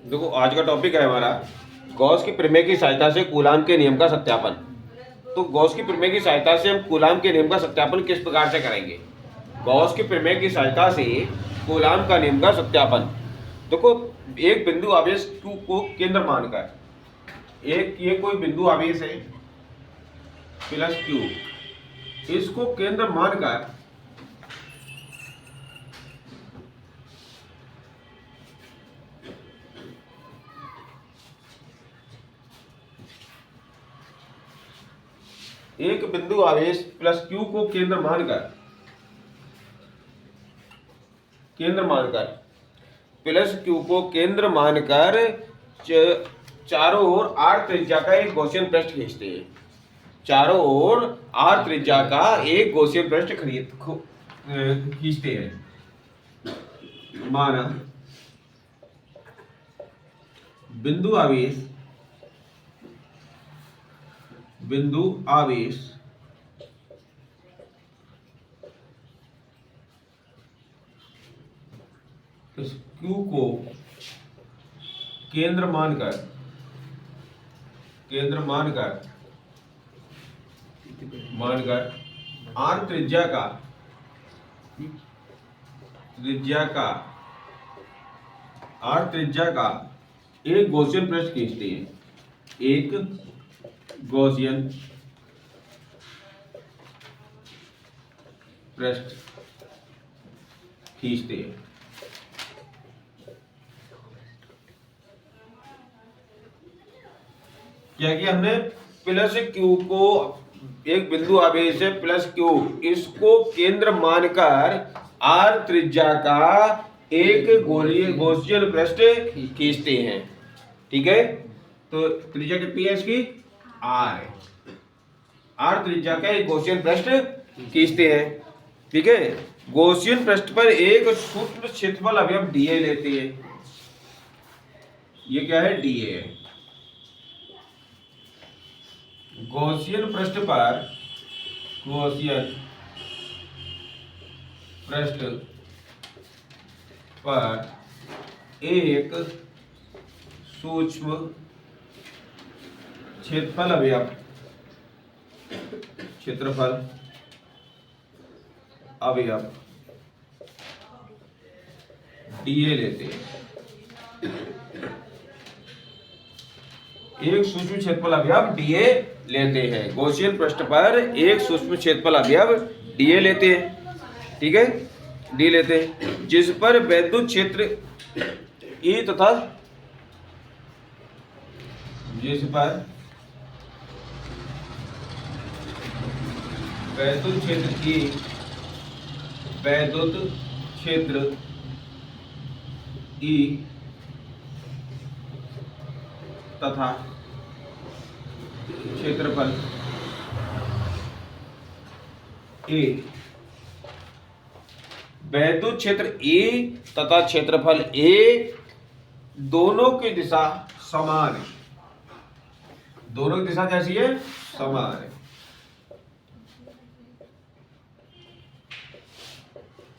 देखो आज का टॉपिक है हमारा गॉस की प्रमेय की सहायता से कूलाम के नियम का सत्यापन। तो गॉस की प्रमेय की सहायता से हम कूलाम के नियम का सत्यापन किस प्रकार से करेंगे? गॉस की प्रमेय की सहायता से कूलाम का नियम का सत्यापन। देखो एक बिंदु आवेश Q को केंद्र मानकर ये कोई बिंदु आवेश है प्लस Q, इसको केंद्र मानकर एक बिंदु आवेश प्लस Q को केंद्र मानकर प्लस Q को केंद्र मानकर चारों ओर R त्रिज्या का एक गॉसियन पृष्ठ खींचते हैं। चारों ओर R त्रिज्या का एक गॉसियन पृष्ठ खींचते हैं। माना बिंदु आवेश इस Q को केंद्र मानकर R त्रिज्या का एक गॉसियन पृष्ठ खींचते हैं। एक गॉसियन पृष्ठ खींचते हैं। क्या किया हमने? प्लस Q को एक बिंदु आवेश है प्लस Q, इसको केंद्र मानकर R त्रिज्या का एक गॉसियन पृष्ठ खींचते हैं। ठीक है, तो त्रिज्या कितनी है इसकी? R है। R त्रिज्या का एक गॉसियन पृष्ठ खींचते हैं। ठीक है, गॉसियन पृष्ठ पर एक सूक्ष्म क्षेत्रफल अवयव dA लेते हैं। ये क्या है? dA है। गॉसियन पृष्ठ पर एक सूक्ष्म क्षेत्रफल अवयव dA लेते हैं। एक सूक्ष्म क्षेत्रफल अवयव dA लेते हैं। गॉसियन पृष्ठ पर एक सूक्ष्म क्षेत्रफल अवयव dA लेते हैं। ठीक है, D लेते हैं, जिस पर वैद्युत क्षेत्र E तथा वैद्युत क्षेत्र E तथा क्षेत्रफल A, वैद्युत क्षेत्र E तथा क्षेत्रफल A दोनों की दिशा समान है। दोनों की दिशा कैसी है? समान है।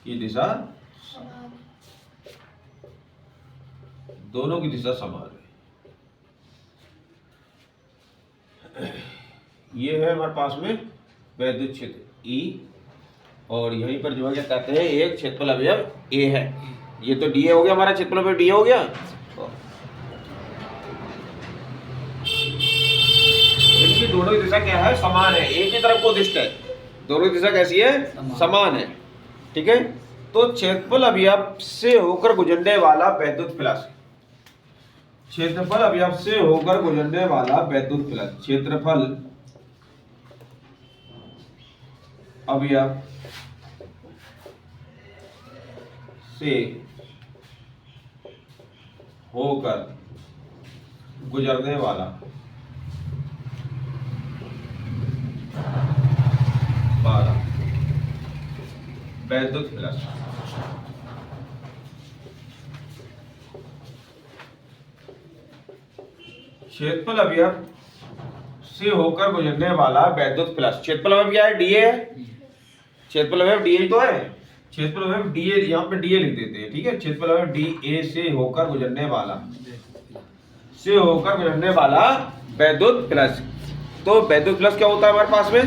की दिशा दोनों की दिशा समान है। ये है हमारे पास में वैद्युत क्षेत्र E, और यहीं पर जो है क्या कहते हैं, एक क्षेत्रफल अवयव A है। ये तो dA हो गया, हमारा क्षेत्रफल अवयव dA हो गया। इनकी दोनों की दिशा क्या है? समान है, एक ही तरफ को दिष्ट है। दोनों की दिशा कैसी है? समान है। ठीक है, तो क्षेत्रफल अवयव से होकर गुजरने वाला वैद्युत फ्लक्स, क्षेत्रफल अवयव से होकर गुजरने वाला वैद्युत फ्लक्स, क्षेत्रफल अवयव से होकर गुजरने वाला वैद्युत फ्लक्स क्षेत्रफल अवयव से होकर गुजरने वाला वैद्युत फ्लक्स। क्षेत्रफल अवयव क्या है? dA है। क्षेत्रफल अवयव dA तो है। क्षेत्रफल है डी ए, यहाँ पे डी ए लिख देते हैं, ठीक है। क्षेत्रफल है डी ए से होकर गुजरने वाला वैद्युत प्लस। तो वैद्युत प्लस क्या होता है हमारे पास में,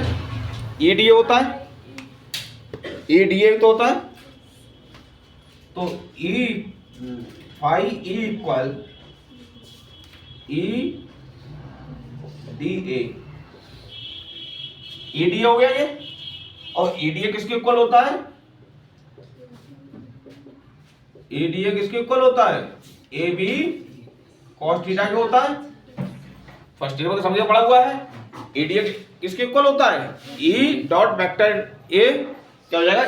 ई डी ए होता है, ई डी ए तो होता है। तो E phi E equal E D A, E D A हो गया ये। और ई डी ए किसके इक्वल होता है, ए डी ए किसके इक्वल होता है, ए बी कॉस थीटा के होता है। फर्स्ट ईयर में समझे पड़ा हुआ है। ए डी ए किसके इक्वल होता है, ई डॉट वेक्टर ए क्या हो जाएगा,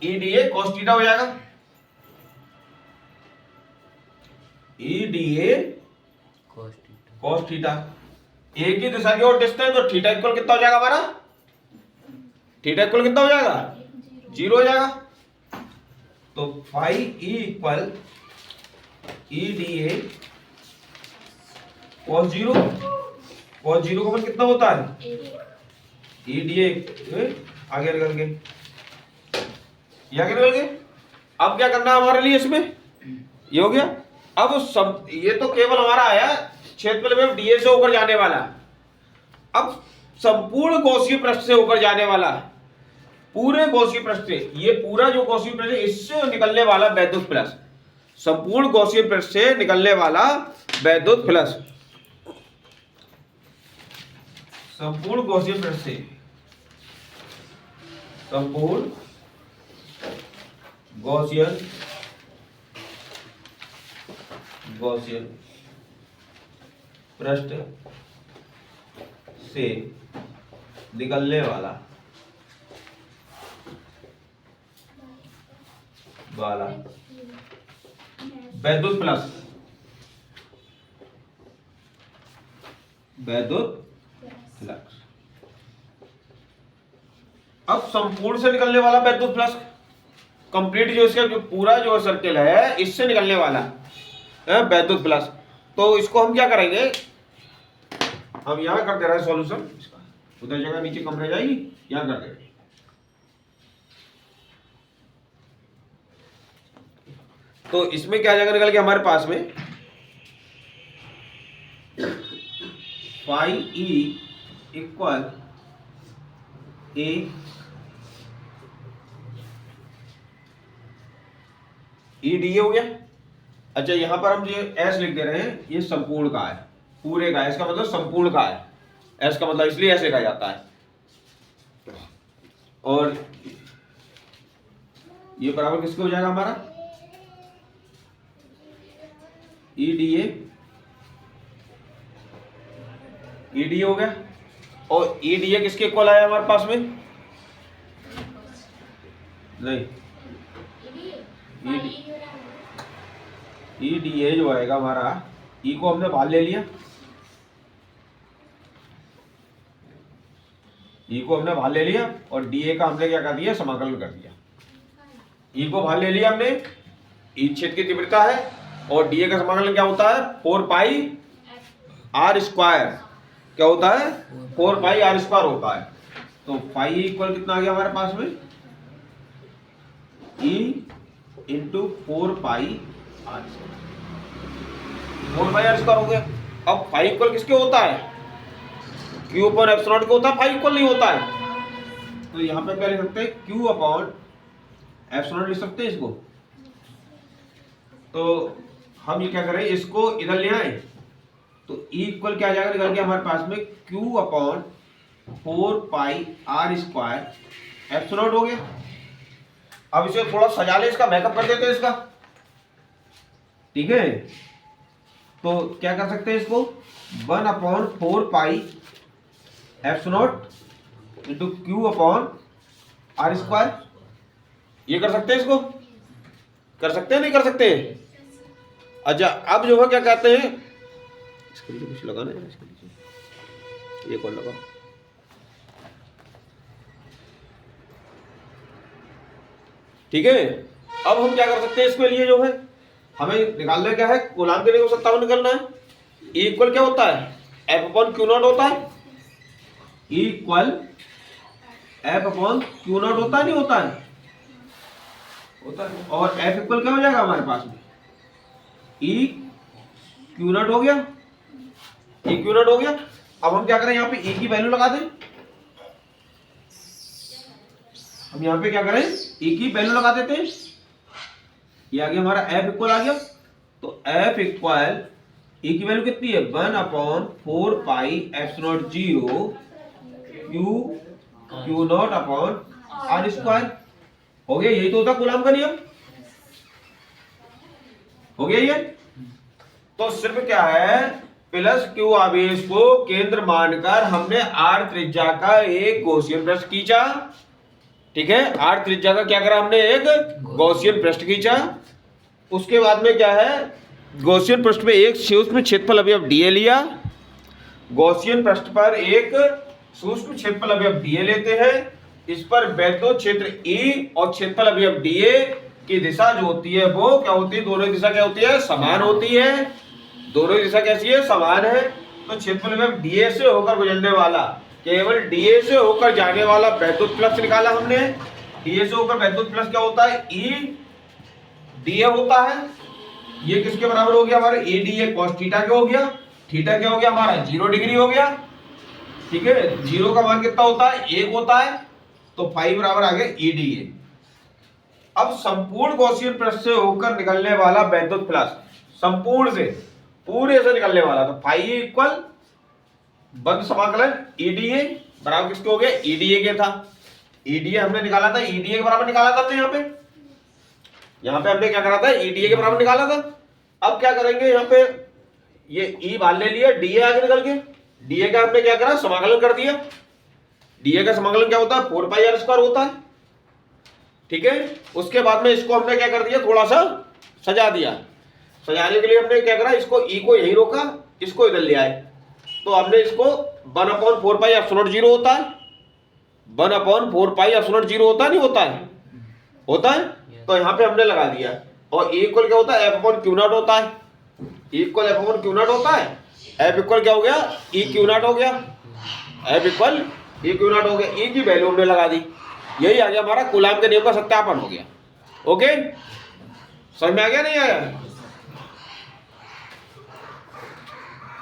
E D A cos theta हो जाएगा। E D A cos theta, A की दिशा की ओर डिस्टेंस, तो थीटा इक्वल कितना हो जाएगा हमारा, थीटा इक्वल कितना हो जाएगा, 0 हो जाएगा। तो phi E equal E D A cos 0, cos 0 का मतलब कितना होता है, ई डी ए आगे निकल के, ये आगे निकल के। अब क्या करना है हमारे लिए इसमें, ये हो गया। अब सब ये तो केवल हमारा आया क्षेत्रफल में डी ए से होकर जाने वाला। अब संपूर्ण गॉसियन पृष्ठ से होकर जाने वाला, पूरे गॉसियन पृष्ठ से, ये पूरा जो गॉसियन पृष्ठ है इससे निकलने वाला वैद्युत प्लस, संपूर्ण गॉसियन पृष्ठ से निकलने वाला वैद्युत प्लस, संपूर्ण गॉसियन पृष्ठ से, संपूर्ण गॉसियन पृष्ठ से निकलने वाला वैद्युत प्लस, अब संपूर्ण से निकलने वाला वैद्युत प्लस, कंप्लीट जो इसका जो पूरा जो सर्किल है इससे निकलने वाला वैद्युत प्लस। तो इसको हम क्या करेंगे, हम यहां कर दे रहे हैं सॉल्यूशन, उधर जगह नीचे कम रह जाएगी, यहां कर देंगे। तो इसमें क्या जगह निकल के हमारे पास में phi E equal A E D A हो गया। अच्छा यहां पर हम जो एस लिख दे रहे हैं ये संपूर्ण का है, पूरे का है, इसका मतलब संपूर्ण का है, एस का मतलब इसलिए ऐसे कहा जाता है। और ये बराबर किसके हो जाएगा हमारा, ई डी ए हो गया। और ई डी ए किसके इक्वल आया हमारे पास में, नहीं ई डी ए जो आएगा हमारा, ई को हमने बाहर ले लिया, ई को हमने बाहर ले लिया और डी ए का हमने क्या कर दिया, समाकलन कर दिया। ई को बाहर ले लिया हमने, ई छेद की तीव्रता है, और डी ए का समाकलन क्या होता है, 4 पाई आर स्क्वायर, क्या होता है 4 पाई आर स्क्वायर होता है। तो पाई इक्वल कितना आ गया हमारे पास में, E into 4 pi R square, 4 pi R square हो गया। अब फाई इक्वल किसके होता है, क्यू अपॉन एप्सिलॉन के होता है, फाई इक्वल नहीं होता है। तो यहाँ पे क्या लिख सकते हैं, क्यू अपॉन एप्सिलॉन लिख सकते हैं इसको। तो हम ये क्या करें, इसको इधर ले आए, तो ई इक्वल क्या आ जाएगा निकल के हमारे पास में, Q upon 4 pi R square epsilon हो गया। अब इसे थोड़ा सजा ले, इसका मेकअप कर देते हैं इसका, ठीक है। तो क्या कर सकते हैं इसको, 1 upon 4 pi epsilon into Q upon R square, ये कर सकते हैं, इसको कर सकते हैं, नहीं कर सकते। अच्छा अब जो है क्या कहते हैं, इसके नीचे कुछ लगाना है, इसके नीचे ये कौन लगा, ठीक है। अब हम क्या कर सकते हैं, इसके लिए जो है हमें निकालना क्या है, कूलाम के लिए सत्तावन निकलना है। ई इक्वल क्या होता है, एफ अपॉन क्यू नॉट होता है, E equal F upon Q not होता है, नहीं होता है। होता है। और एफ इक्वल क्या हो जाएगा हमारे पास में, ई क्यू नॉट हो गया, ई क्यू नॉट हो गया। अब हम क्या करें, यहाँ पे ई की वैल्यू लगा दें। हम यहाँ पे क्या करें, ई की वैल्यू लगा देते हैं। ये आ गया हमारा एफ इक्वल आ गया। तो एफ इक्वल ई की वैल्यू कितनी है, 1/4 pi epsilon 0 Q naught upon R square. हो गया, यही तो होता कूलम का नियम, हो गया ये। तो सिर्फ क्या है, प्लस क्यू आवेश को केंद्र मानकर हमने आर त्रिज्या का एक गॉसियन पृष्ठ खींचा। ठीक है, आर त्रिज्या का क्या करा हमने, एक गॉसियन पृष्ठ खींचा। उसके बाद में क्या है, गॉसियन पृष्ठ में एक सूक्ष्म क्षेत्रफल अवयव डीए लिया। गॉसियन पृष्ठ पर एक सूक्ष्म क्षेत्रफल अवयव डीए लेते हैं। इस पर वैद्युत क्षेत्र ई और क्षेत्रफल अवयव डीए की दिशा जो होती है वो क्या होती है, दोनों दिशा क्या होती है, समान होती है। दोनों दिशा कैसी है, समान है। तो क्षेत्रफल अवयव डीए से होकर गुजरने वाला, केवल डीए से होकर जाने वाला वैद्युत फ्लक्स निकाला हमने। डीए से होकर वैद्युत फ्लक्स क्या होता है, ई डीए होता है। ये किसके बराबर हो गया हमारे, ए डीए कॉस थीटा के हो गया। थीटा क्या हो गया हमारा, 0 डिग्री हो गया। ठीक है, 0 का मान कितना होता है, 1 होता है। तो फाई बराबर आ गया ई डीए। अब संपूर्ण गॉसियन पृष्ठ से होकर निकलने वाला वैद्युत फ्लक्स, संपूर्ण से पूरे से निकलने वाला, तो फाई इक्वल बंद समाकलन ईडीए बराबर किसके हो गया, ईडीए के था। ईडीए हमने निकाला था, ईडीए के बराबर निकाला था हमने। यहाँ पे हमने क्या करा था, ईडीए के बराबर निकाला था। अब क्या करेंगे, यहाँ पे ये ई बाहर ले लिया, डीए आगे निकल के, डीए का हमने क्या करा, समाकलन कर दिया। डीए का समाकलन क्या होता है, 4 पाई आर स्क्वायर होता है। ठीक है, उसके बाद में इसको हमने क्या कर दिया, थोड़ा सा सजा दिया। सजाने के लिए हमने क्या करा, इसको ई को यही रोका, इसको इधर ले आए। तो हमने इसको 1/4 पाई एप्सिलॉन 0 होता है, 1/4 पाई एप्सिलॉन 0 होता नहीं होता है, होता है। तो यहाँ पे हमने लगा दिया। और E इक्वल क्या होता है, F अपॉन क्यू नॉट होता है। E equal F upon Q not होता है। F इक्वल क्या हो गया, E क्यू नॉट हो गया। F equal E Q not हो गया। E की वैल्यू हमने लगा दी। यही आ गया हमारा कूलम के नियम का सत्यापन हो गया। ओके, समझ में आ गया नहीं आया।